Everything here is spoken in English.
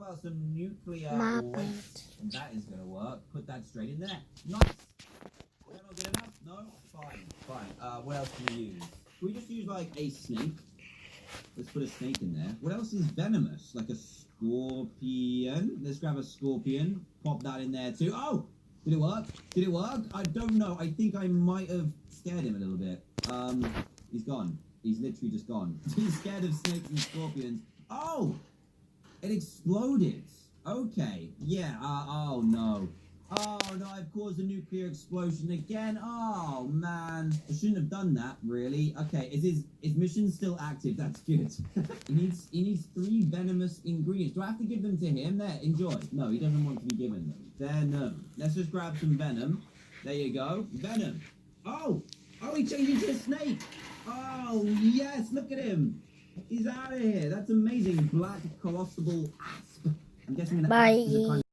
about some nuclear Muppet. waste? That is going to work. Put that straight in there. Nice. Is that not good enough? No? Fine. What else can we use? Can we just use, like, a snake? Let's put a snake in there. What else is venomous? Like a scorpion? Let's grab a scorpion. Pop that in there, too. Oh! Did it work? Did it work? I don't know. I think I might have scared him a little bit. He's gone. He's literally just gone. He's scared of snakes and scorpions. Oh! It exploded. Okay. Yeah. Oh, no. Oh, no. I've caused a nuclear explosion again. Oh, man. I shouldn't have done that, really. Okay. Is mission still active? That's good. He needs 3 venomous ingredients. Do I have to give them to him? There. Enjoy. No, he doesn't want to be given them. Venom. Let's just grab some venom. There you go. Venom. Oh! Oh, he changed into a snake. Oh, yes. Look at him. He's out of here. That's amazing. Black colossal asp. I'm guessing an Bye. asp is a kind of